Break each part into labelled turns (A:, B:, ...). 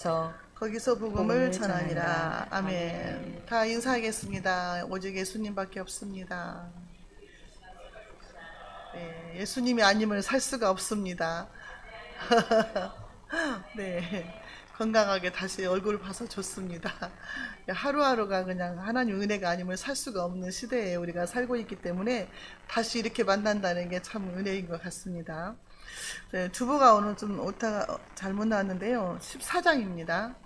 A: 거기서 복음을
B: 복음을
A: 전하니라.
B: 전하니라.
A: 아멘. 다 인사하겠습니다. 오직 예수님밖에 없습니다. 네, 예수님이 아니면 살 수가 없습니다. 네, 건강하게 다시 얼굴 봐서 좋습니다. 하루하루가 그냥 하나님 은혜가 아니면 살 수가 없는 시대에 우리가 살고 있기 때문에 다시 이렇게 만난다는 게 참 은혜인 것 같습니다. 네, 주보가 오늘 좀 오타가 잘못 나왔는데요. 14장입니다.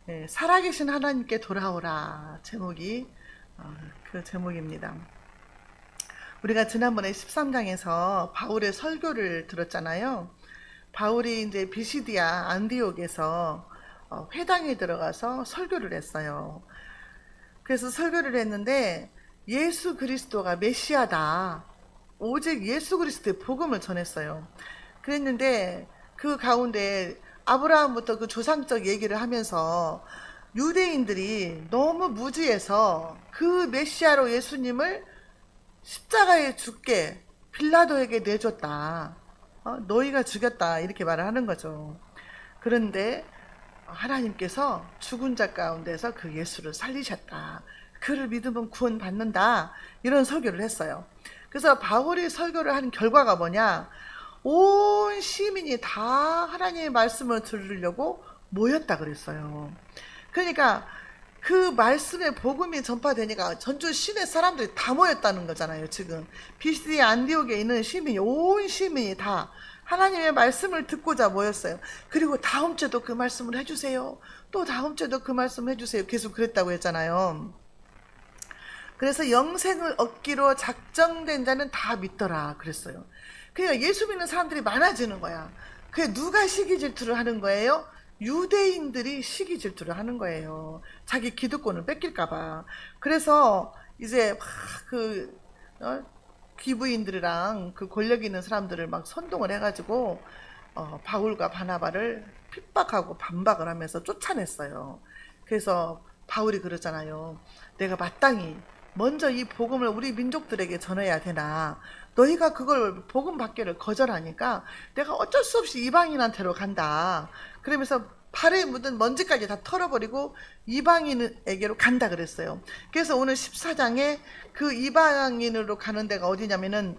A: 네, 살아계신 하나님께 돌아오라 제목이 그 제목입니다. 우리가 지난번에 13장에서 바울의 설교를 들었잖아요. 바울이 이제 비시디아 안디옥에서 회당에 들어가서 설교를 했어요. 그래서 설교를 했는데 예수 그리스도가 메시아다. 오직 예수 그리스도의 복음을 전했어요. 그랬는데 그 가운데 아브라함부터 그 조상적 얘기를 하면서 유대인들이 너무 무지해서 그 메시아로 예수님을 십자가에 죽게 빌라도에게 내줬다. 너희가 죽였다. 이렇게 말을 하는 거죠. 그런데 하나님께서 죽은 자 가운데서 그 예수를 살리셨다. 그를 믿으면 구원받는다. 이런 설교를 했어요. 그래서 바울이 설교를 한 결과가 뭐냐? 온 시민이 다 하나님의 말씀을 들으려고 모였다 그랬어요. 그러니까 그 말씀의 복음이 전파되니까 전주 시내 사람들이 다 모였다는 거잖아요. 지금 비시디아 안디옥에 있는 시민이, 온 시민이 다 하나님의 말씀을 듣고자 모였어요. 그리고 다음 주에도 그 말씀을 해주세요. 또 다음 주에도 그 말씀을 해주세요. 계속 그랬다고 했잖아요. 그래서 영생을 얻기로 작정된 자는 다 믿더라 그랬어요. 그러니까 예수 믿는 사람들이 많아지는 거야. 그게 누가 시기 질투를 하는 거예요? 유대인들이 시기 질투를 하는 거예요. 자기 기득권을 뺏길까봐. 그래서 이제 귀부인들이랑 그 권력 있는 사람들을 막 선동을 해가지고 바울과 바나바를 핍박하고 반박을 하면서 쫓아냈어요. 그래서 바울이 그러잖아요. 내가 마땅히 먼저 이 복음을 우리 민족들에게 전해야 되나? 너희가 그걸 복음 받기를 거절하니까 내가 어쩔 수 없이 이방인한테로 간다. 그러면서 발에 묻은 먼지까지 다 털어버리고 이방인에게로 간다 그랬어요. 그래서 오늘 14장에 그 이방인으로 가는 데가 어디냐면은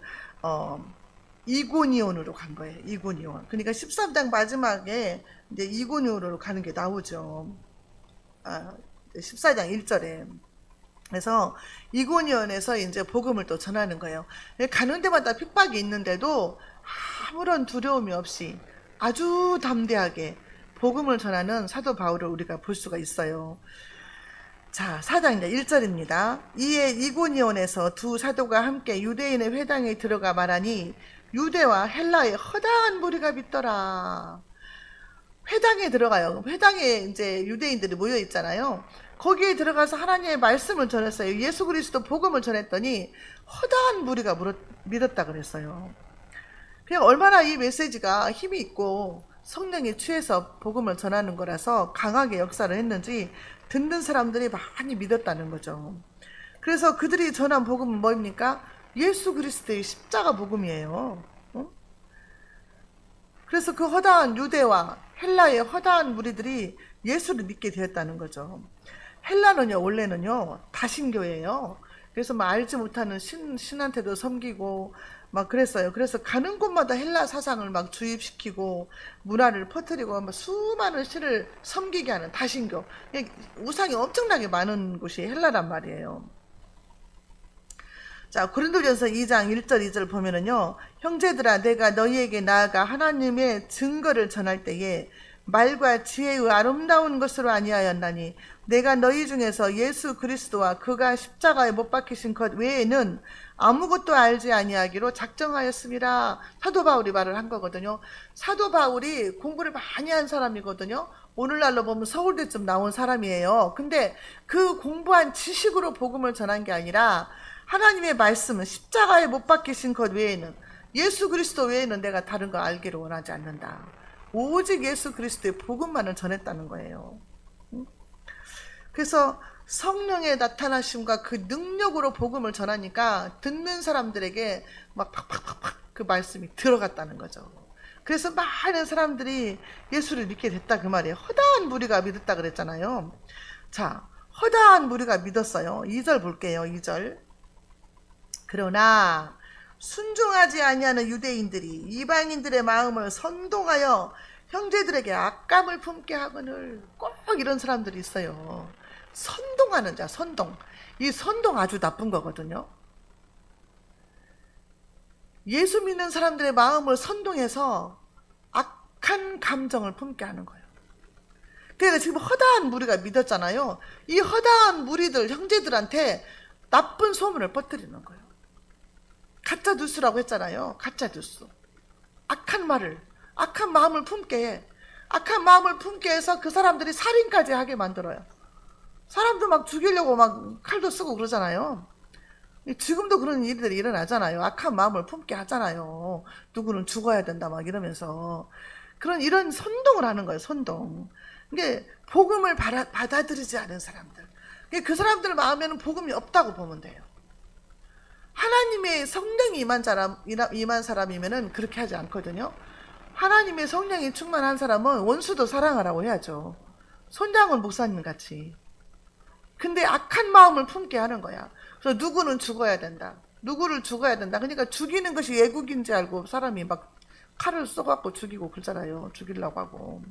A: 이고니온으로 간 거예요. 이고니온. 그러니까 13장 마지막에 이제 이고니온으로 가는 게 나오죠. 14장 1절에. 그래서 이고니온에서 이제 복음을 또 전하는 거예요. 가는 데마다 핍박이 있는데도 아무런 두려움이 없이 아주 담대하게 복음을 전하는 사도 바울을 우리가 볼 수가 있어요. 자, 4장 1절입니다. 이에 이고니온에서 두 사도가 함께 유대인의 회당에 들어가 말하니 유대와 헬라의 허다한 무리가 믿더라. 회당에 들어가요. 회당에 이제 유대인들이 모여 있잖아요. 거기에 들어가서 하나님의 말씀을 전했어요. 예수 그리스도 복음을 전했더니 허다한 무리가 믿었다 그랬어요. 그냥 얼마나 이 메시지가 힘이 있고 성령에 취해서 복음을 전하는 거라서 강하게 역사를 했는지 듣는 사람들이 많이 믿었다는 거죠. 그래서 그들이 전한 복음은 뭐입니까? 예수 그리스도의 십자가 복음이에요. 그래서 그 허다한 유대와 헬라의 허다한 무리들이 예수를 믿게 되었다는 거죠. 헬라는요, 원래는요, 다신교예요. 그래서 막 알지 못하는 신한테도 섬기고 막 그랬어요. 그래서 가는 곳마다 헬라 사상을 막 주입시키고 문화를 퍼뜨리고 막 수많은 신을 섬기게 하는 다신교. 우상이 엄청나게 많은 곳이 헬라란 말이에요. 자, 고린도전서 2장 1절 2절 보면은요, 형제들아 내가 너희에게 나아가 하나님의 증거를 전할 때에 말과 지혜의 아름다운 것으로 아니하였나니 내가 너희 중에서 예수 그리스도와 그가 십자가에 못 박히신 것 외에는 아무것도 알지 아니하기로 작정하였습니다. 사도 바울이 말을 한 거거든요. 사도 바울이 공부를 많이 한 사람이거든요. 오늘날로 보면 서울대쯤 나온 사람이에요. 근데 그 공부한 지식으로 복음을 전한 게 아니라 하나님의 말씀은 십자가에 못 박히신 것 외에는, 예수 그리스도 외에는 내가 다른 거 알기를 원하지 않는다. 오직 예수 그리스도의 복음만을 전했다는 거예요. 그래서 성령의 나타나심과 그 능력으로 복음을 전하니까 듣는 사람들에게 막 팍팍팍팍 그 말씀이 들어갔다는 거죠. 그래서 많은 사람들이 예수를 믿게 됐다 그 말이에요. 허다한 무리가 믿었다 그랬잖아요. 자, 허다한 무리가 믿었어요. 2절 볼게요. 2절. 그러나 순종하지 아니하는 유대인들이 이방인들의 마음을 선동하여 형제들에게 악감을 품게 하거늘. 꼭 이런 사람들이 있어요. 선동하는 자, 선동. 이 선동 아주 나쁜 거거든요. 예수 믿는 사람들의 마음을 선동해서 악한 감정을 품게 하는 거예요. 그러니까 지금 허다한 무리가 믿었잖아요. 이 허다한 무리들, 형제들한테 나쁜 소문을 퍼뜨리는 거예요. 가짜 뉴스라고 했잖아요. 가짜 뉴스. 악한 말을, 악한 마음을 품게 해. 악한 마음을 품게 해서 그 사람들이 살인까지 하게 만들어요. 사람도 막 죽이려고 막 칼도 쓰고 그러잖아요. 지금도 그런 일들이 일어나잖아요. 악한 마음을 품게 하잖아요. 누구는 죽어야 된다 막 이러면서. 이런 선동을 하는 거예요. 선동. 이게 복음을 받아들이지 않은 사람들. 그 사람들 마음에는 복음이 없다고 보면 돼요. 하나님의 성령이 임한 사람이면은 그렇게 하지 않거든요. 하나님의 성령이 충만한 사람은 원수도 사랑하라고 해야죠. 손장훈 목사님 같이. 근데 악한 마음을 품게 하는 거야. 그래서 누구는 죽어야 된다. 누구를 죽어야 된다. 그러니까 죽이는 것이 애국인지 알고 사람이 막 칼을 쏘갖고 죽이고 그러잖아요. 죽이려고 하고.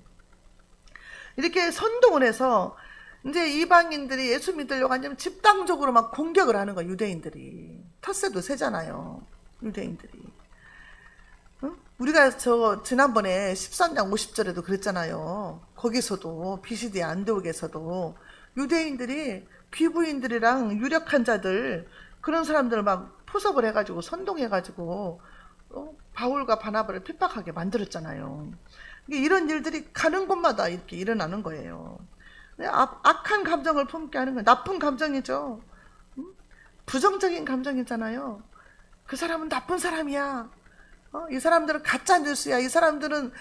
A: 이렇게 선동을 해서 이제 이방인들이 예수 믿으려고 하면 집단적으로 막 공격을 하는 거야. 유대인들이. 텃세도 세잖아요. 유대인들이. 응? 우리가 지난번에 13장 50절에도 그랬잖아요. 거기서도 BCD 안디옥에서도 유대인들이 귀부인들이랑 유력한 자들 그런 사람들을 막 포섭을 해가지고 선동해가지고 바울과 바나바를 핍박하게 만들었잖아요. 이런 일들이 가는 곳마다 이렇게 일어나는 거예요. 악한 감정을 품게 하는 건 나쁜 감정이죠. 부정적인 감정이잖아요. 그 사람은 나쁜 사람이야. 이 사람들은 가짜 뉴스야. 이 사람들은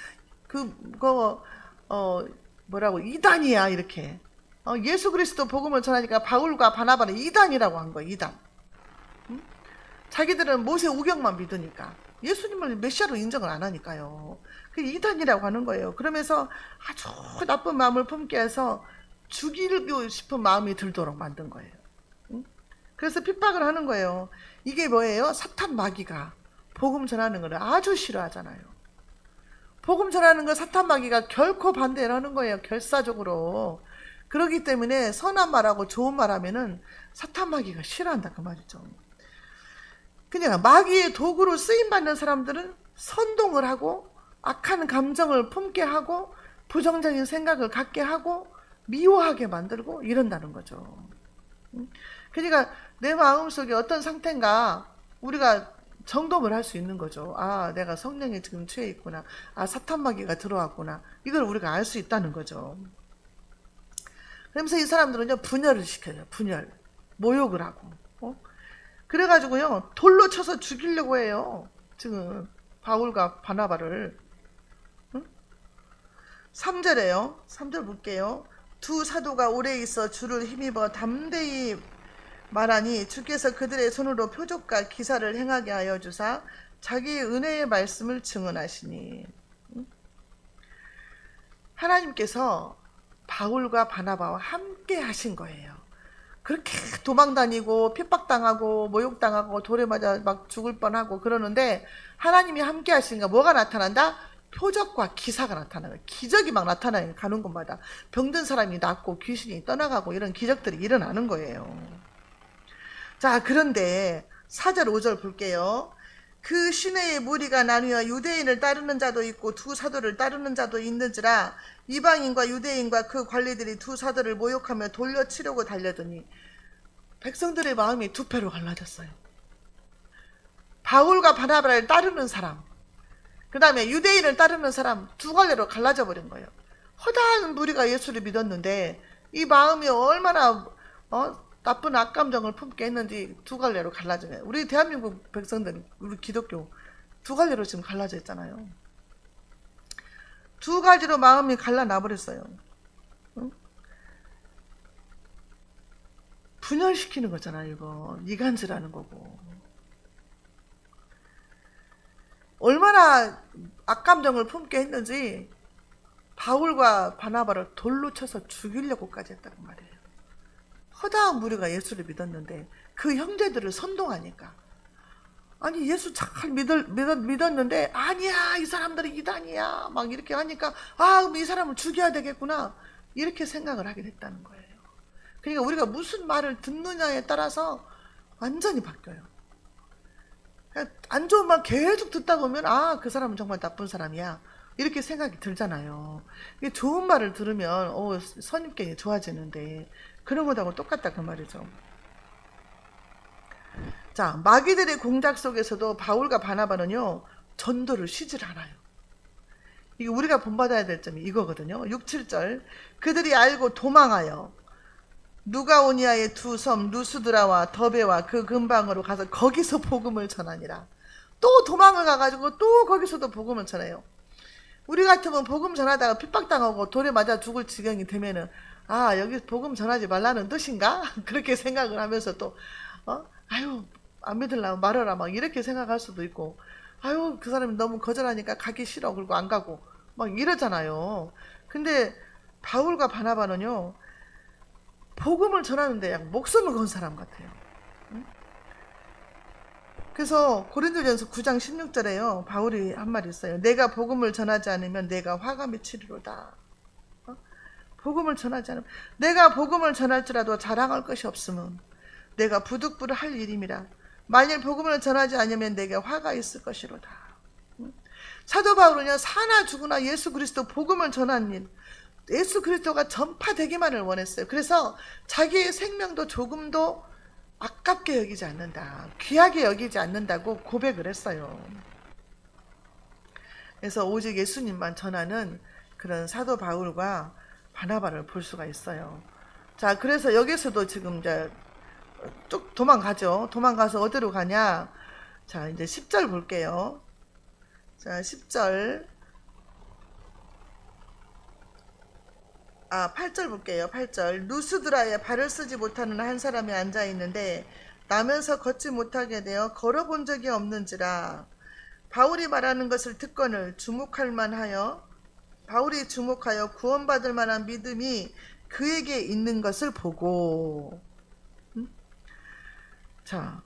A: 뭐라고 이단이야 이렇게. 예수 그리스도 복음을 전하니까 바울과 바나바는 이단이라고 한 거예요. 이단. 자기들은 모세 우경만 믿으니까 예수님을 메시아로 인정을 안 하니까요. 그 이단이라고 하는 거예요. 그러면서 아주 나쁜 마음을 품게 해서 죽이고 싶은 마음이 들도록 만든 거예요. 그래서 핍박을 하는 거예요. 이게 뭐예요? 사탄 마귀가 복음 전하는 걸 아주 싫어하잖아요. 복음 전하는 거 사탄 마귀가 결코 반대를 하는 거예요. 결사적으로. 그렇기 때문에 선한 말하고 좋은 말 하면은 사탄 마귀가 싫어한다 그 말이죠. 그냥 마귀의 도구로 쓰임받는 사람들은 선동을 하고 악한 감정을 품게 하고 부정적인 생각을 갖게 하고 미워하게 만들고 이런다는 거죠. 그러니까 내 마음속에 어떤 상태인가 우리가 점검을 할 수 있는 거죠. 아, 내가 성령에 지금 취해 있구나. 아, 사탄 마귀가 들어왔구나. 이걸 우리가 알 수 있다는 거죠. 그러면서 이 사람들은요, 분열을 시켜요. 분열. 모욕을 하고. 그래가지고요, 돌로 쳐서 죽이려고 해요. 지금, 바울과 바나바를. 3절에요. 3절 볼게요. 두 사도가 오래 있어 주를 힘입어 담대히 말하니 주께서 그들의 손으로 표적과 기사를 행하게 하여 주사 자기의 은혜의 말씀을 증언하시니. 하나님께서 바울과 바나바와 함께 하신 거예요. 그렇게 도망다니고 핍박당하고 모욕당하고 돌에 맞아 막 죽을 뻔하고 그러는데 하나님이 함께 하시니까 뭐가 나타난다? 표적과 기사가 나타나요. 기적이 막 나타나요. 가는 곳마다 병든 사람이 낫고 귀신이 떠나가고 이런 기적들이 일어나는 거예요. 자, 그런데 4절 5절 볼게요. 그 시내의 무리가 나뉘어 유대인을 따르는 자도 있고 두 사도를 따르는 자도 있는지라 이방인과 유대인과 그 관리들이 두 사도를 모욕하며 돌려치려고 달려드니 백성들의 마음이 두 패로 갈라졌어요. 바울과 바나바를 따르는 사람, 그 다음에 유대인을 따르는 사람 두 갈래로 갈라져 버린 거예요. 허다한 무리가 예수를 믿었는데 이 마음이 얼마나 나쁜 악감정을 품게 했는지 두 갈래로 갈라져요. 우리 대한민국 백성들, 우리 기독교 두 갈래로 지금 갈라져 있잖아요. 두 가지로 마음이 갈라나 버렸어요. 분열시키는 거잖아요. 이거 이간질하는 거고. 얼마나 악감정을 품게 했는지 바울과 바나바를 돌로 쳐서 죽이려고까지 했다고 말이에요. 허다한 무리가 예수를 믿었는데 그 형제들을 선동하니까, 아니 예수 잘 믿었는데 아니야 이 사람들이 이단이야 막 이렇게 하니까, 아 그럼 이 사람을 죽여야 되겠구나 이렇게 생각을 하게 됐다는 거예요. 그러니까 우리가 무슨 말을 듣느냐에 따라서 완전히 바뀌어요. 안 좋은 말 계속 듣다 보면 아 그 사람은 정말 나쁜 사람이야 이렇게 생각이 들잖아요. 좋은 말을 들으면 선입견이 좋아지는데 그런 것하고 똑같다 그 말이죠. 자, 마귀들의 공작 속에서도 바울과 바나바는요 전도를 쉬질 않아요. 이게 우리가 본받아야 될 점이 이거거든요. 6, 7절 그들이 알고 도망하여 누가오니아의 두 섬 루스드라와 더베와 그 근방으로 가서 거기서 복음을 전하니라. 또 도망을 가가지고 또 거기서도 복음을 전해요. 우리 같으면 복음 전하다가 핍박당하고 돌에 맞아 죽을 지경이 되면은 아 여기 복음 전하지 말라는 뜻인가? 그렇게 생각을 하면서 또 아유 안 믿으려면 말하라 막 이렇게 생각할 수도 있고, 아유 그 사람이 너무 거절하니까 가기 싫어 그리고 안 가고 막 이러잖아요. 근데 바울과 바나바는요 복음을 전하는데 목숨을 건 사람 같아요. 그래서 고린도전서 9장 16절에요 바울이 한 말이 있어요. 내가 복음을 전하지 않으면 내가 화가 미치리로다. 복음을 전하지 않으면, 내가 복음을 전할지라도 자랑할 것이 없으면 내가 부득불을 할 일임이라. 만일 복음을 전하지 않으면 내게 화가 있을 것이로다. 사도 바울은요 사나 죽으나 예수 그리스도 복음을 전하는 일, 예수 그리스도가 전파되기만을 원했어요. 그래서 자기의 생명도 조금도 아깝게 여기지 않는다, 귀하게 여기지 않는다고 고백을 했어요. 그래서 오직 예수님만 전하는 그런 사도 바울과 바나바를 볼 수가 있어요. 자, 그래서 여기서도 지금 이제 쭉 도망가죠. 도망가서 어디로 가냐? 자, 이제 10절 볼게요. 자, 10절. 8절 볼게요. 8절. 루스드라에 발을 쓰지 못하는 한 사람이 앉아 있는데 나면서 걷지 못하게 되어 걸어본 적이 없는지라. 바울이 말하는 것을 듣거늘 주목할 만하여, 바울이 주목하여 구원받을 만한 믿음이 그에게 있는 것을 보고. 자,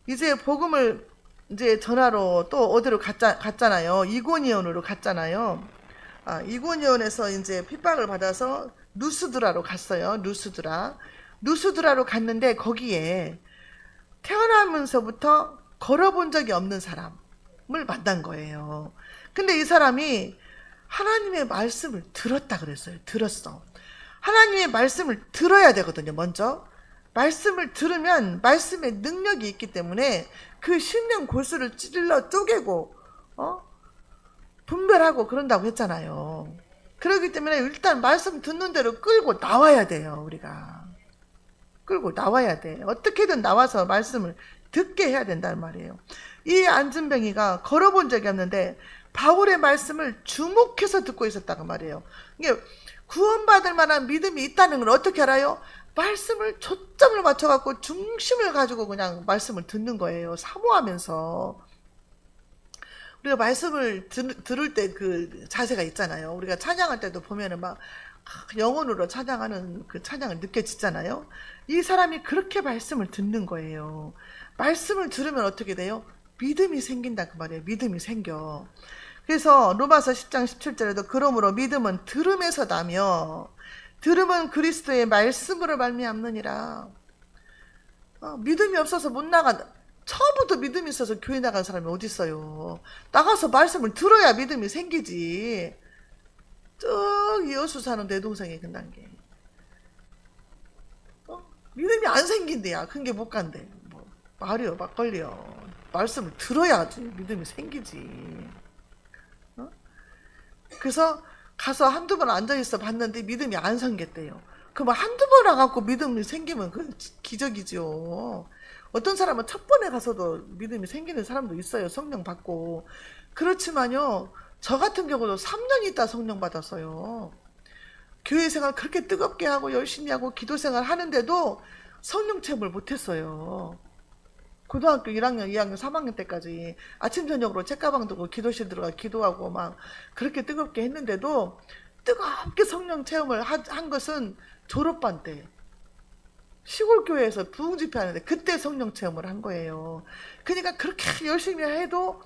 A: 이제 복음을 이제 전하러 또 어디로 갔잖아요. 이고니온으로 갔잖아요. 이고니온에서 이제 핍박을 받아서 루스드라로 갔어요. 루스드라로 갔는데 거기에 태어나면서부터 걸어본 적이 없는 사람을 만난 거예요. 근데 이 사람이 하나님의 말씀을 들었다 그랬어요. 들었어. 하나님의 말씀을 들어야 되거든요. 먼저 말씀을 들으면 말씀의 능력이 있기 때문에 그 심령 골수를 찔러 쪼개고 분별하고 그런다고 했잖아요. 그렇기 때문에 일단 말씀 듣는 대로 끌고 나와야 돼요. 우리가 끌고 나와야 돼. 어떻게든 나와서 말씀을 듣게 해야 된다는 말이에요. 이 안진뱅이가 걸어본 적이 없는데 바울의 말씀을 주목해서 듣고 있었다고 말이에요. 이게 구원받을 만한 믿음이 있다는 걸 어떻게 알아요? 말씀을 초점을 맞춰갖고 중심을 가지고 그냥 말씀을 듣는 거예요. 사모하면서. 우리가 말씀을 들을 때 그 자세가 있잖아요. 우리가 찬양할 때도 보면은 막 영혼으로 찬양하는 그 찬양을 느껴지잖아요. 이 사람이 그렇게 말씀을 듣는 거예요. 말씀을 들으면 어떻게 돼요? 믿음이 생긴다 그 말이에요. 믿음이 생겨. 그래서 로마서 10장 17절에도 그러므로 믿음은 들음에서 나며 들음은 그리스도의 말씀으로 말미암느니라. 믿음이 없어서 못 나간다. 처음부터 믿음이 있어서 교회 나간 사람이 어디 있어요? 나가서 말씀을 들어야 믿음이 생기지. 저기 여수 사는 내 동생이 끝난 게 믿음이 안 생긴대야. 큰 게 못 간대. 뭐 말이요 막걸리요. 말씀을 들어야지 믿음이 생기지. 그래서 가서 한두 번 앉아있어 봤는데 믿음이 안 생겼대요. 그럼 한두 번 와갖고 믿음이 생기면 그건 기적이죠. 어떤 사람은 첫 번에 가서도 믿음이 생기는 사람도 있어요. 성령 받고. 그렇지만요, 저 같은 경우도 3년 있다 성령 받았어요. 교회 생활 그렇게 뜨겁게 하고 열심히 하고 기도 생활 하는데도 성령 체험을 못했어요. 고등학교 1학년, 2학년, 3학년 때까지 아침 저녁으로 책가방 두고 기도실 들어가 기도하고 막 그렇게 뜨겁게 했는데도 뜨겁게 성령 체험을 한 것은 졸업반 때 시골 교회에서 부흥 집회하는데 그때 성령 체험을 한 거예요. 그러니까 그렇게 열심히 해도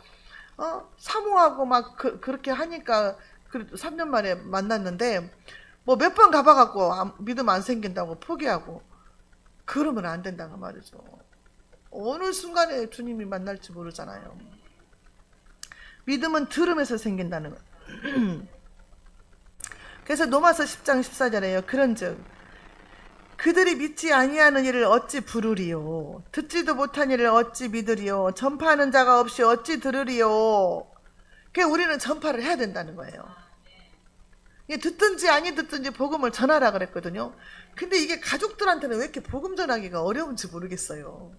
A: 사모하고 막 그렇게 하니까 그래도 3년 만에 만났는데 뭐 몇 번 가봐갖고 믿음 안 생긴다고 포기하고 그러면 안 된다고 말이죠. 어느 순간에 주님이 만날지 모르잖아요. 믿음은 들음에서 생긴다는 거예요. 그래서 로마서 10장 14절에요. 그런즉 그들이 믿지 아니하는 일을 어찌 부르리요 듣지도 못한 일을 어찌 믿으리요 전파하는 자가 없이 어찌 들으리요. 그러니까 우리는 전파를 해야 된다는 거예요. 듣든지 아니 듣든지 복음을 전하라 그랬거든요. 근데 이게 가족들한테는 왜 이렇게 복음 전하기가 어려운지 모르겠어요.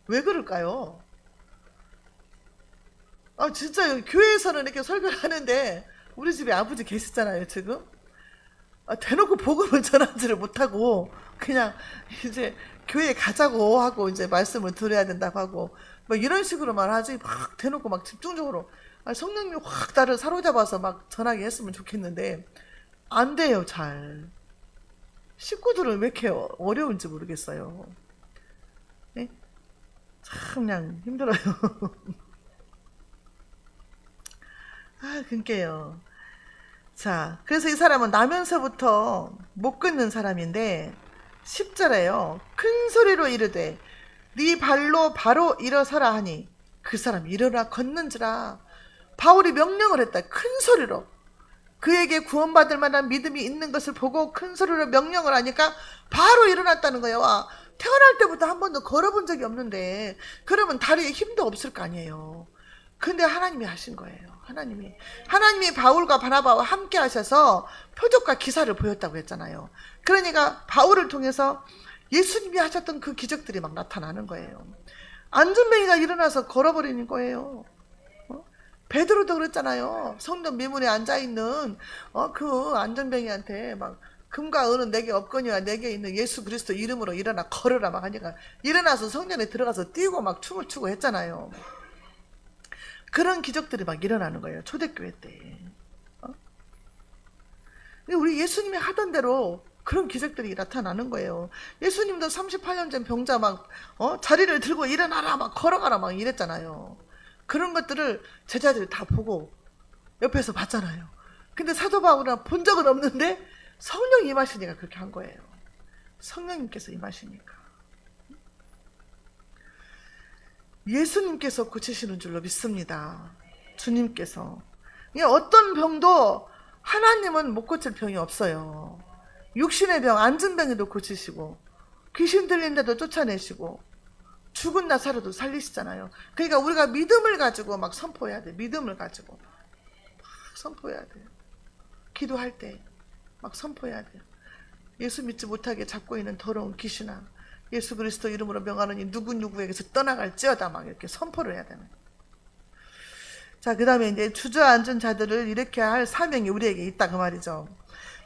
A: 왜 그럴까요? 진짜 교회에서는 이렇게 설교를 하는데 우리 집에 아버지 계시잖아요 지금. 대놓고 복음을 전하지를 못하고 그냥 이제 교회에 가자고 하고 이제 말씀을 들어야 된다고 하고 뭐 이런 식으로만 하지 막 대놓고 막 집중적으로 성령님이 확 나를 사로잡아서 막 전하게 했으면 좋겠는데 안 돼요 잘. 식구들은 왜 이렇게 어려운지 모르겠어요. 네? 참 그냥 힘들어요. 그러니까요. 자, 그래서 이 사람은 나면서부터 못 끊는 사람인데 10절에요. 큰 소리로 이르되 네 발로 바로 일어서라 하니 그 사람 일어나 걷는지라. 바울이 명령을 했다. 큰 소리로. 그에게 구원받을 만한 믿음이 있는 것을 보고 큰 소리로 명령을 하니까 바로 일어났다는 거예요. 태어날 때부터 한 번도 걸어본 적이 없는데 그러면 다리에 힘도 없을 거 아니에요. 근데 하나님이 하신 거예요. 하나님이 바울과 바나바와 함께 하셔서 표적과 기사를 보였다고 했잖아요. 그러니까 바울을 통해서 예수님이 하셨던 그 기적들이 막 나타나는 거예요. 안전뱅이가 일어나서 걸어버리는 거예요. 베드로도 그랬잖아요. 성전 미문에 앉아있는 그 안전뱅이한테 막 금과 은은 내게 없거니와 내게 있는 예수 그리스도 이름으로 일어나 걸으라 막 하니까 일어나서 성전에 들어가서 뛰고 막 춤을 추고 했잖아요. 그런 기적들이 막 일어나는 거예요. 초대교회 때. 우리 예수님이 하던 대로 그런 기적들이 나타나는 거예요. 예수님도 38년 전 병자 막 자리를 들고 일어나라 막 걸어가라 막 이랬잖아요. 그런 것들을 제자들이 다 보고 옆에서 봤잖아요. 근데 사도 바울은 본 적은 없는데 성령이 임하시니까 그렇게 한 거예요. 성령님께서 임하시니까. 예수님께서 고치시는 줄로 믿습니다. 주님께서. 어떤 병도 하나님은 못 고칠 병이 없어요. 육신의 병, 안진병에도 고치시고 귀신 들린 데도 쫓아내시고 죽은 나 살아도 살리시잖아요. 그러니까 우리가 믿음을 가지고 막 선포해야 돼. 믿음을 가지고 막 선포해야 돼요. 기도할 때 막 선포해야 돼요. 예수 믿지 못하게 잡고 있는 더러운 귀신아 예수 그리스도 이름으로 명하노니 누구누구에게서 떠나갈지어다 막 이렇게 선포를 해야 되는. 자, 그 다음에 이제 주저앉은 자들을 일으켜야 할 사명이 우리에게 있다 그 말이죠.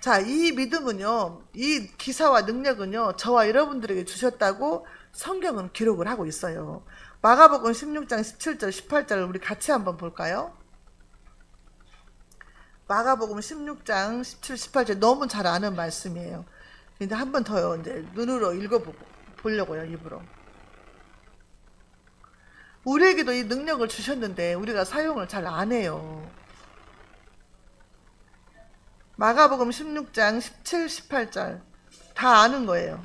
A: 자, 이 믿음은요, 이 기사와 능력은요, 저와 여러분들에게 주셨다고 성경은 기록을 하고 있어요. 마가복음 16장 17절 18절을 우리 같이 한번 볼까요? 마가복음 16장 17, 18절 너무 잘 아는 말씀이에요. 근데 한 번 더 이제 눈으로 읽어보려고요, 입으로. 우리에게도 이 능력을 주셨는데 우리가 사용을 잘 안 해요. 마가복음 16장 17, 18절 다 아는 거예요.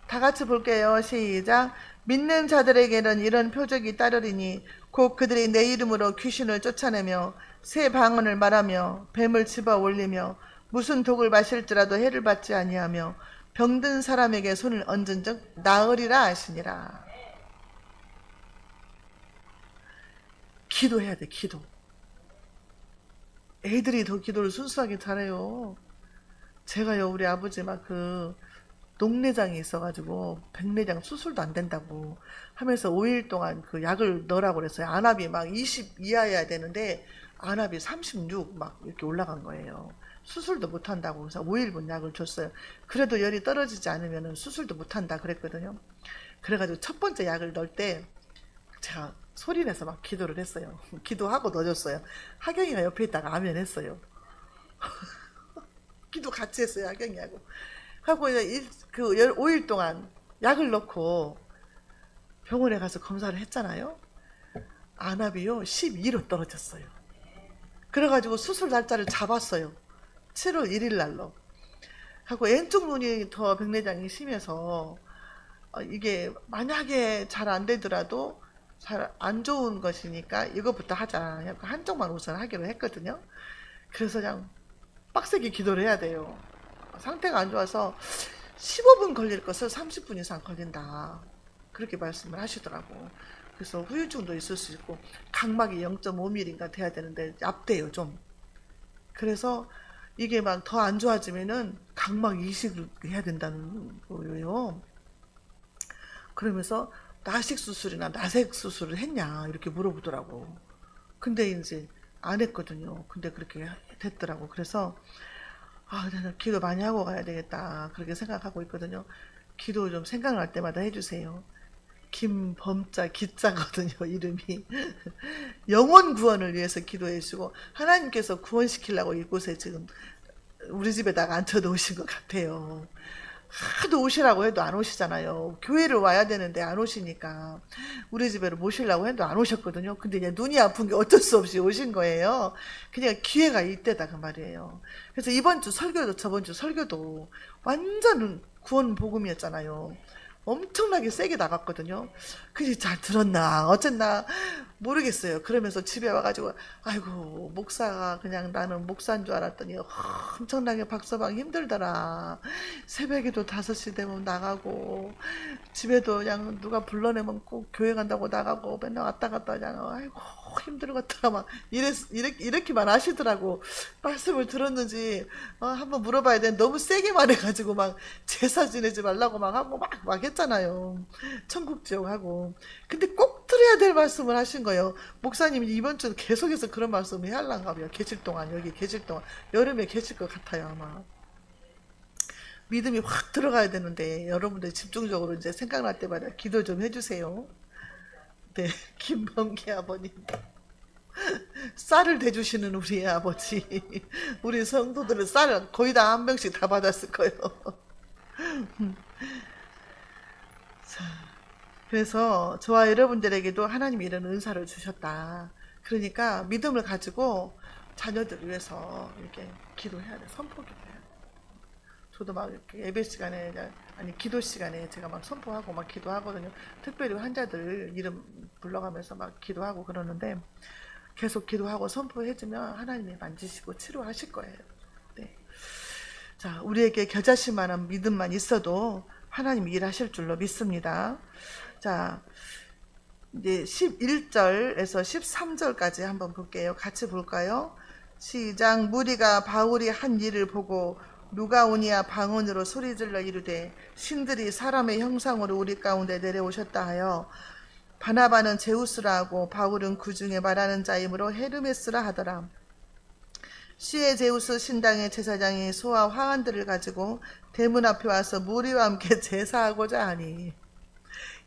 A: 다 같이 볼게요. 시작. 믿는 자들에게는 이런 표적이 따르리니 곧 그들이 내 이름으로 귀신을 쫓아내며 새 방언을 말하며 뱀을 집어 올리며 무슨 독을 마실지라도 해를 받지 아니하며 병든 사람에게 손을 얹은 적 나으리라 하시니라. 기도해야 돼. 기도. 애들이 더 기도를 순수하게 잘해요. 제가요 우리 아버지 막 녹내장이 있어가지고 백내장 수술도 안 된다고 하면서 5일 동안 그 약을 넣으라고 그랬어요. 안압이 막 20 이하여야 되는데 안압이 36 막 이렇게 올라간 거예요. 수술도 못 한다고 그래서 5일분 약을 줬어요. 그래도 열이 떨어지지 않으면 수술도 못 한다 그랬거든요. 그래가지고 첫 번째 약을 넣을 때 제가 소리내서 막 기도를 했어요. 기도하고 넣어줬어요. 하경이가 옆에 있다가 아멘 했어요. 기도 같이 했어요, 하경이하고. 하고 이제 그 5일 동안 약을 넣고 병원에 가서 검사를 했잖아요. 안압이요 12로 떨어졌어요. 그래가지고 수술 날짜를 잡았어요. 7월 1일 날로. 하고 왼쪽 눈이 더 백내장이 심해서 이게 만약에 잘 안 되더라도 잘 안 좋은 것이니까 이거부터 하자. 약간 한쪽만 우선 하기로 했거든요. 그래서 그냥 빡세게 기도를 해야 돼요. 상태가 안 좋아서 15분 걸릴 것을 30분 이상 걸린다. 그렇게 말씀을 하시더라고. 그래서 후유증도 있을 수 있고 각막이 0.5mm인가 돼야 되는데 얇대요 좀. 그래서 이게 막 더 안 좋아지면은 각막 이식을 해야 된다는 거예요. 그러면서 나식 수술이나 나색 수술을 했냐 이렇게 물어보더라고. 근데 이제 안 했거든요. 근데 그렇게 됐더라고. 그래서 나는 기도 많이 하고 가야 되겠다 그렇게 생각하고 있거든요. 기도 좀 생각날 때마다 해주세요. 김범자 기자거든요 이름이. 영혼 구원을 위해서 기도해 주시고 하나님께서 구원시키려고 이곳에 지금 우리 집에다가 앉혀 놓으신 것 같아요. 하도 오시라고 해도 안 오시잖아요. 교회를 와야 되는데 안 오시니까 우리 집에로 모시려고 해도 안 오셨거든요. 근데 이제 눈이 아픈 게 어쩔 수 없이 오신 거예요. 그냥 기회가 이때다 그 말이에요. 그래서 이번 주 설교도 저번 주 설교도 완전 구원 복음이었잖아요. 엄청나게 세게 나갔거든요. 그게 잘 들었나 어쨌나 모르겠어요. 그러면서 집에 와가지고 아이고 목사가 그냥 나는 목사인 줄 알았더니 엄청나게 박서방 힘들더라. 새벽에도 5시 되면 나가고 집에도 그냥 누가 불러내면 꼭 교회 간다고 나가고 맨날 왔다 갔다 그냥 아이고 힘들었더라 막 이렇게만 하시더라고. 말씀을 들었는지 한번 물어봐야 돼. 너무 세게 말해가지고 막 제사 지내지 말라고 막 하고 막 했잖아요. 천국지옥 하고. 근데 꼭 들어야 될 말씀을 하신 거예요. 목사님이 이번 주 계속해서 그런 말씀을 해야 할란가 봐요. 계실 동안 여기 계실 동안 여름에 계실 것 같아요 아마. 믿음이 확 들어가야 되는데 여러분들 집중적으로 이제 생각날 때마다 기도 좀 해주세요. 네, 김범기 아버님. 쌀을 대주시는 우리 아버지. 우리 성도들은 쌀 거의 다 한 병씩 다 받았을 거예요. 자, 그래서 저와 여러분들에게도 하나님이 이런 은사를 주셨다. 그러니까 믿음을 가지고 자녀들을 위해서 이렇게 기도해야 돼. 선포 기도해야 돼. 저도 막 이렇게 예배 시간에 아니 기도 시간에 제가 막 선포하고 막 기도하거든요. 특별히 환자들 이름 불러가면서 막 기도하고 그러는데 계속 기도하고 선포해주면 하나님이 만지시고 치료하실 거예요. 네. 자, 우리에게 겨자씨 만한 믿음만 있어도 하나님이 일하실 줄로 믿습니다. 자, 이제 11절에서 13절까지 한번 볼게요. 같이 볼까요? 시작. 무리가 바울이 한 일을 보고 누가오니아 방언으로 소리질러 이르되 신들이 사람의 형상으로 우리 가운데 내려오셨다 하여 바나바는 제우스라 하고 바울은 그 중에 말하는 자이므로 헤르메스라 하더라. 시의 제우스 신당의 제사장이 소와 화환들을 가지고 대문 앞에 와서 무리와 함께 제사하고자 하니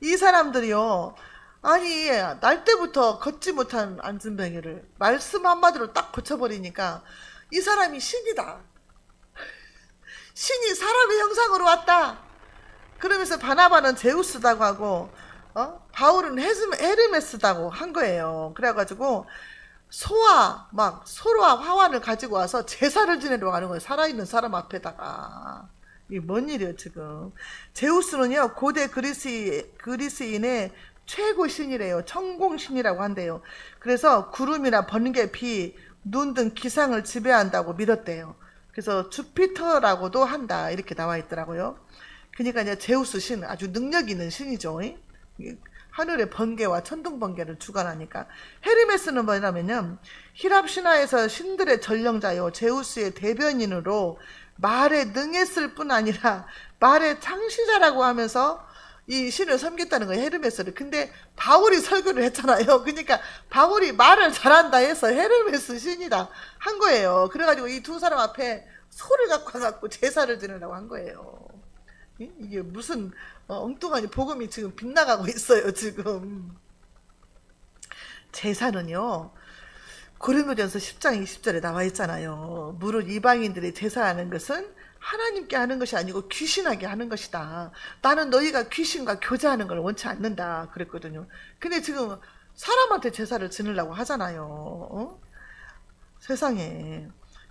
A: 이 사람들이요 아니 날 때부터 걷지 못한 안진뱅이를 말씀 한마디로 딱 고쳐버리니까 이 사람이 신이다. 신이 사람의 형상으로 왔다. 그러면서 바나바는 제우스다고 하고 바울은 헤르메스다고 한 거예요. 그래가지고 소와 화환을 가지고 와서 제사를 지내러 가는 거예요. 살아있는 사람 앞에다가. 이게 뭔 일이에요 지금. 제우스는요 고대 그리스인의 최고 신이래요. 천공신이라고 한대요. 그래서 구름이나 번개, 비, 눈 등 기상을 지배한다고 믿었대요. 그래서 주피터라고도 한다 이렇게 나와 있더라고요. 그러니까 이제 제우스 신 아주 능력 있는 신이죠. 하늘의 번개와 천둥 번개를 주관하니까. 헤르메스는 뭐냐면요 히랍 신화에서 신들의 전령자요 제우스의 대변인으로 말에 능했을 뿐 아니라 말의 창시자라고 하면서 이 신을 섬겼다는 거예요. 헤르메스를. 근데 바울이 설교를 했잖아요. 그러니까 바울이 말을 잘한다 해서 헤르메스 신이다 한 거예요. 그래가지고 이 두 사람 앞에 소를 갖고 와갖고 제사를 지내라고 한 거예요. 이게 무슨 엉뚱하니 복음이 지금 빗나가고 있어요 지금. 제사는요, 고린도전서 10장 20절에 나와 있잖아요. 무릇 이방인들이 제사하는 것은 하나님께 하는 것이 아니고 귀신에게 하는 것이다. 나는 너희가 귀신과 교제하는 걸 원치 않는다 그랬거든요. 근데 지금 사람한테 제사를 지내려고 하잖아요. 세상에.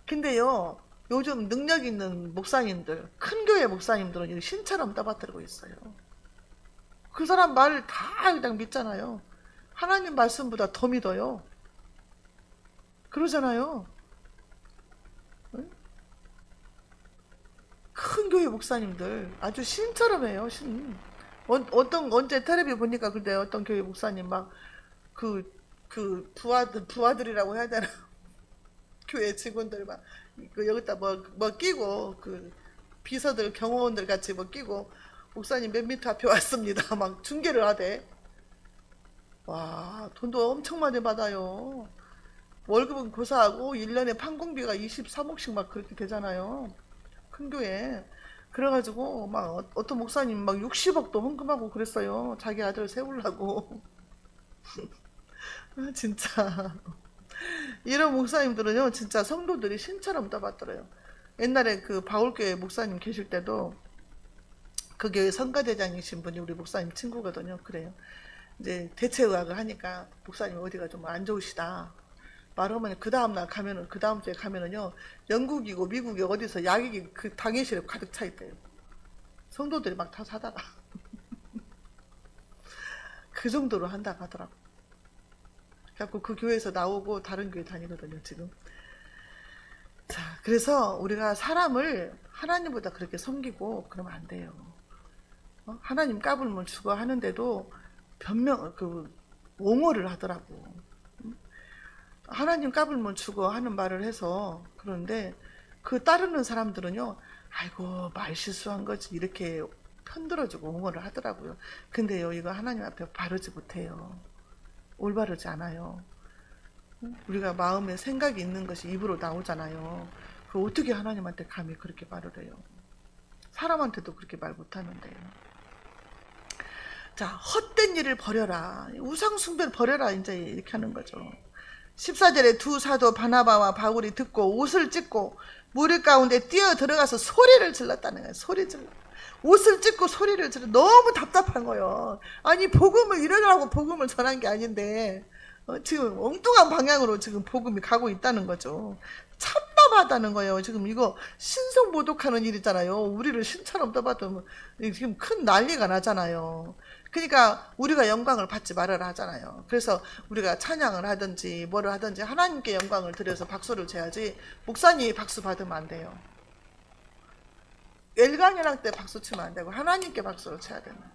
A: 근데요, 요즘 능력 있는 목사님들, 큰 교회 목사님들은 신처럼 떠받들고 있어요. 그 사람 말을 다 그냥 믿잖아요. 하나님 말씀보다 더 믿어요. 그러잖아요. 응? 큰 교회 목사님들 아주 신처럼 해요. 신. 언제 텔레비 보니까 근데 어떤 교회 목사님 막 부하들이라고 해야 되나? 교회 직원들 막 여기다 뭐 끼고 비서들 경호원들 같이 뭐 끼고 목사님 몇 미터 앞에 왔습니다. 막 중계를 하대. 와, 돈도 엄청 많이 받아요. 월급은 고사하고 1년에 판공비가 23억씩 막 그렇게 되잖아요. 큰 교회. 그래가지고 막 어떤 목사님 막 60억도 헌금하고 그랬어요. 자기 아들 세우려고. 진짜. 이런 목사님들은요, 진짜 성도들이 신처럼 떠받들어요. 옛날에 그 바울교회 목사님 계실 때도 그 교회 성가대장이신 분이 우리 목사님 친구거든요. 그래요. 이제 대체의학을 하니까 목사님 어디가 좀 안 좋으시다. 말하면 그 다음날 가면은, 그 다음 주에 가면은요, 영국이고 미국이 어디서 약이 그 당회실에 가득 차 있대요. 성도들이 막 다 사다가. 그 정도로 한다고 하더라고. 그래갖고 그 교회에서 나오고 다른 교회 다니거든요, 지금. 자, 그래서 우리가 사람을 하나님보다 그렇게 섬기고 그러면 안 돼요. 하나님 까불면 죽어 하는데도 옹호를 하더라고. 하나님 까불면 죽어 하는 말을 해서 그러는데 그 따르는 사람들은요, 아이고 말 실수한 거지 이렇게 편들어주고 옹호를 하더라고요. 근데요, 이거 하나님 앞에 바르지 못해요. 올바르지 않아요. 우리가 마음에 생각이 있는 것이 입으로 나오잖아요. 그 어떻게 하나님한테 감히 그렇게 말을 해요? 사람한테도 그렇게 말 못하는데요. 자, 헛된 일을 버려라. 우상숭배를 버려라. 이제 이렇게 하는 거죠. 14절에 두 사도 바나바와 바울이 듣고 옷을 찢고 무리 가운데 뛰어 들어가서 소리를 질렀다는 거예요. 소리 질러. 옷을 찢고 소리를 질러. 너무 답답한 거예요. 아니 복음을 이러라고 복음을 전한 게 아닌데 지금 엉뚱한 방향으로 지금 복음이 가고 있다는 거죠. 참담하다는 거예요. 지금 이거 신성모독하는 일이잖아요. 우리를 신처럼 떠받으면 지금 큰 난리가 나잖아요. 그러니까 우리가 영광을 받지 말아라 하잖아요. 그래서 우리가 찬양을 하든지 뭐를 하든지 하나님께 영광을 드려서 박수를 쳐야지 목사님이 박수 받으면 안 돼요. 엘강이랑 때 박수 치면 안 되고 하나님께 박수를 쳐야 되는 거예요.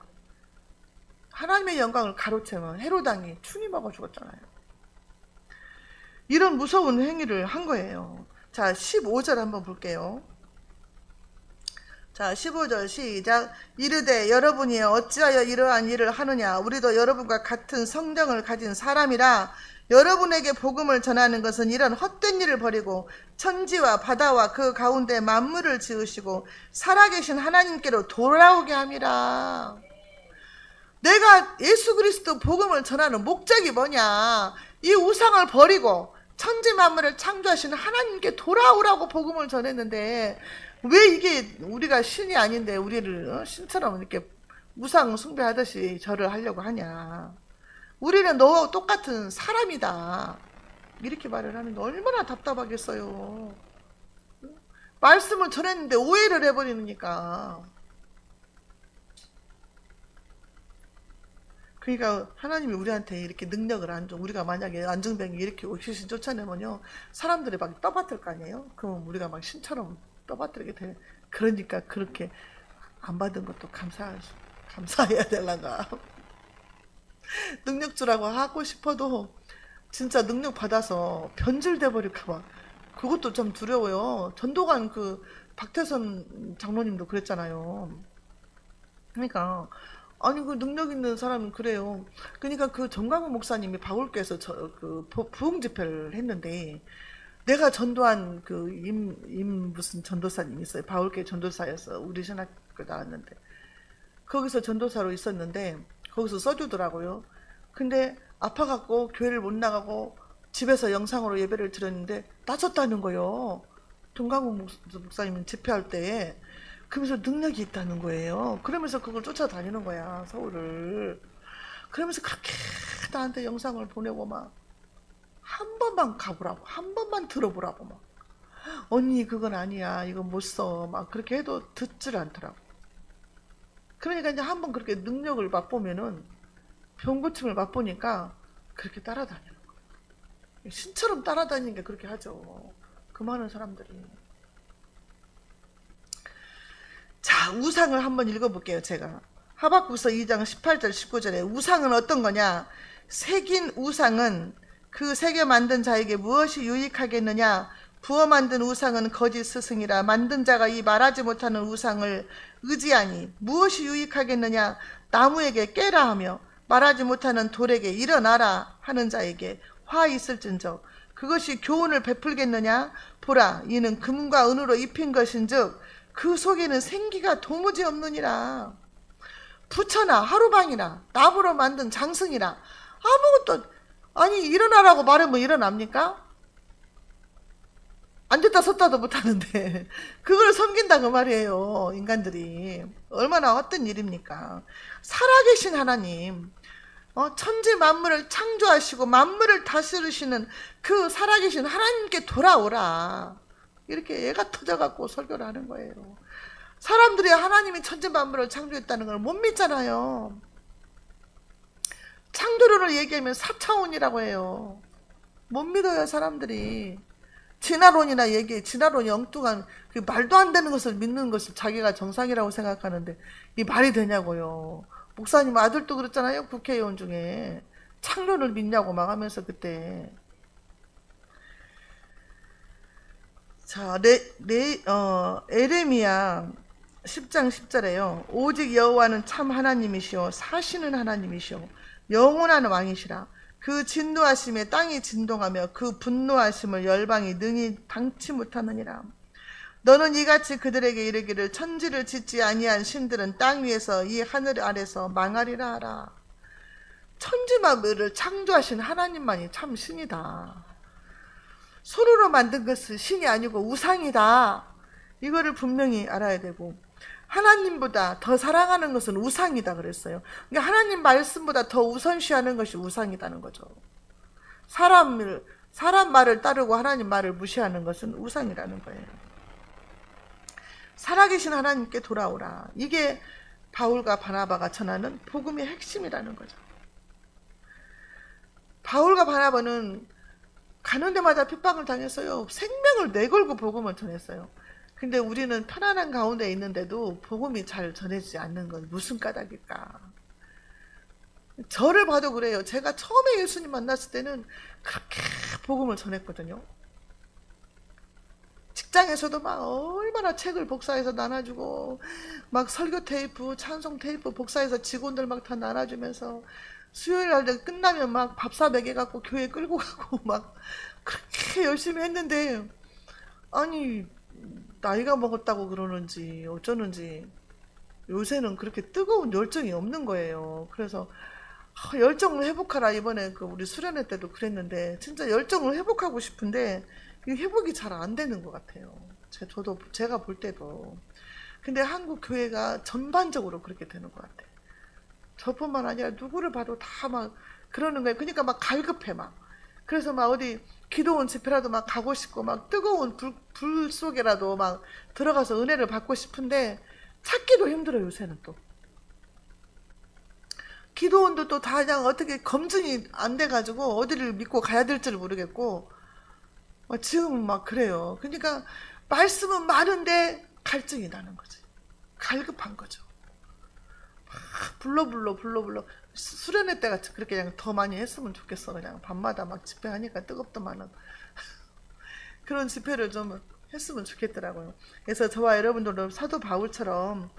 A: 하나님의 영광을 가로채면 헤로당이 충이 먹어 죽었잖아요. 이런 무서운 행위를 한 거예요. 자, 15절 한번 볼게요. 자, 15절 시작. 이르되 여러분이 어찌하여 이러한 일을 하느냐? 우리도 여러분과 같은 성정을 가진 사람이라. 여러분에게 복음을 전하는 것은 이런 헛된 일을 버리고 천지와 바다와 그 가운데 만물을 지으시고 살아계신 하나님께로 돌아오게 함이라. 내가 예수 그리스도 복음을 전하는 목적이 뭐냐? 이 우상을 버리고 천지 만물을 창조하신 하나님께 돌아오라고 복음을 전했는데 왜 이게 우리가 신이 아닌데 우리를 신처럼 이렇게 우상 숭배하듯이 절을 하려고 하냐? 우리는 너와 똑같은 사람이다. 이렇게 말을 하는 게 얼마나 답답하겠어요. 말씀을 전했는데 오해를 해버리니까. 그러니까 하나님이 우리한테 이렇게 능력을 안 줘. 우리가 만약에 안정병이 이렇게 귀신 쫓아내면요, 사람들이 막 떠받들 거 아니에요? 그럼 우리가 막 신처럼 떠받들게 돼. 그러니까 그렇게 안 받은 것도 감사해야 될란가. 능력 주라고 하고 싶어도 진짜 능력 받아서 변질돼 버릴까봐 그것도 좀 두려워요. 전도관 박태선 장로님도 그랬잖아요. 그러니까 아니 그 능력 있는 사람은 그래요. 그러니까 그 정광훈 목사님이 바울교에서 부흥 집회를 했는데 내가 전도한 그 무슨 전도사님 있어요. 바울교회 전도사였어. 우리 신학교 나왔는데. 거기서 전도사로 있었는데, 거기서 써주더라고요. 근데 아파갖고 교회를 못 나가고 집에서 영상으로 예배를 드렸는데 나섰다는 거예요. 동강국 목사님 집회할 때. 그러면서 능력이 있다는 거예요. 그러면서 그걸 쫓아다니는 거야, 서울을. 그러면서 그렇게 나한테 영상을 보내고 막 한 번만 가보라고, 한 번만 들어보라고 막. 언니 그건 아니야, 이거 못 써. 막 그렇게 해도 듣질 않더라고. 그러니까 이제 한 번 그렇게 능력을 맛보면은 병고침을 맛보니까 그렇게 따라다니는 거예요. 신처럼 따라다니는 게 그렇게 하죠. 그 많은 사람들이. 자, 우상을 한번 읽어볼게요. 제가 하박국서 2장 18절 19절에 우상은 어떤 거냐. 새긴 우상은 그 새겨 만든 자에게 무엇이 유익하겠느냐. 부어 만든 우상은 거짓 스승이라. 만든 자가 이 말하지 못하는 우상을 의지하니 무엇이 유익하겠느냐. 나무에게 깨라 하며 말하지 못하는 돌에게 일어나라 하는 자에게 화 있을진저 그것이 교훈을 베풀겠느냐. 보라, 이는 금과 은으로 입힌 것인즉 그 속에는 생기가 도무지 없느니라. 부처나 하루방이나 나무로 만든 장승이나 아무것도 아니 일어나라고 말하면 일어납니까? 앉았다 섰다도 못하는데 그걸 섬긴다 그 말이에요. 인간들이 얼마나 헛된 일입니까? 살아계신 하나님, 천지 만물을 창조하시고 만물을 다스리시는 그 살아계신 하나님께 돌아오라. 이렇게 애가 터져갖고 설교를 하는 거예요. 사람들이 하나님이 천지 만물을 창조했다는 걸 못 믿잖아요. 창조론을 얘기하면 4차원이라고 해요. 못 믿어요, 사람들이. 진화론이나 얘기해. 진화론이 엉뚱한 그 말도 안 되는 것을 믿는 것을 자기가 정상이라고 생각하는데 이 말이 되냐고요. 목사님 아들도 그랬잖아요. 국회의원 중에 창조를 믿냐고 막 하면서 그때. 자, 에레미야 10장 10절에요. 오직 여호와는 참 하나님이시오 사시는 하나님이시오 영원한 왕이시라. 그 진노하심에 땅이 진동하며 그 분노하심을 열방이 능히 당치 못하느니라. 너는 이같이 그들에게 이르기를 천지를 짓지 아니한 신들은 땅 위에서 이 하늘 아래서 망하리라 하라. 천지만물을 창조하신 하나님만이 참 신이다. 손으로 만든 것은 신이 아니고 우상이다. 이거를 분명히 알아야 되고, 하나님보다 더 사랑하는 것은 우상이다 그랬어요. 그러니까 하나님 말씀보다 더 우선시하는 것이 우상이라는 거죠. 사람 말을 따르고 하나님 말을 무시하는 것은 우상이라는 거예요. 살아계신 하나님께 돌아오라. 이게 바울과 바나바가 전하는 복음의 핵심이라는 거죠. 바울과 바나바는 가는 데마다 핍박을 당했어요. 생명을 내걸고 복음을 전했어요. 근데 우리는 편안한 가운데 있는데도 복음이 잘 전해지지 않는 건 무슨 까닭일까? 저를 봐도 그래요. 제가 처음에 예수님 만났을 때는 그렇게 복음을 전했거든요. 직장에서도 막 얼마나 책을 복사해서 나눠주고, 막 설교 테이프, 찬송 테이프 복사해서 직원들 막 다 나눠주면서, 수요일 날 끝나면 막 밥사 먹여갖고 교회 끌고 가고 막 그렇게 열심히 했는데, 아니 나이가 먹었다고 그러는지 어쩌는지 요새는 그렇게 뜨거운 열정이 없는 거예요. 그래서 열정을 회복하라. 이번에 그 우리 수련회 때도 그랬는데 진짜 열정을 회복하고 싶은데 이 회복이 잘 안 되는 것 같아요. 제가 볼 때도. 근데 한국 교회가 전반적으로 그렇게 되는 것 같아요. 저뿐만 아니라 누구를 봐도 다 막 그러는 거예요. 그러니까 막 갈급해 막. 그래서 막 어디 기도원 집회라도 막 가고 싶고 막 뜨거운 불 속에라도 막 들어가서 은혜를 받고 싶은데 찾기도 힘들어요. 요새는 또 기도원도 또 다 그냥 어떻게 검증이 안 돼가지고 어디를 믿고 가야 될지를 모르겠고 지금은 막 그래요. 그러니까 말씀은 많은데 갈증이 나는 거지. 갈급한 거죠. 불러 수련회 때 같이 그렇게 그냥 더 많이 했으면 좋겠어. 그냥 밤마다 막 집회하니까 뜨겁더만은 그런 집회를 좀 했으면 좋겠더라고요. 그래서 저와 여러분들도 사도 바울처럼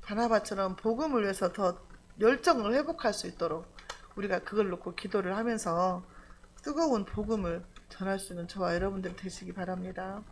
A: 바나바처럼 복음을 위해서 더 열정을 회복할 수 있도록 우리가 그걸 놓고 기도를 하면서 뜨거운 복음을 전할 수 있는 저와 여러분들 되시기 바랍니다.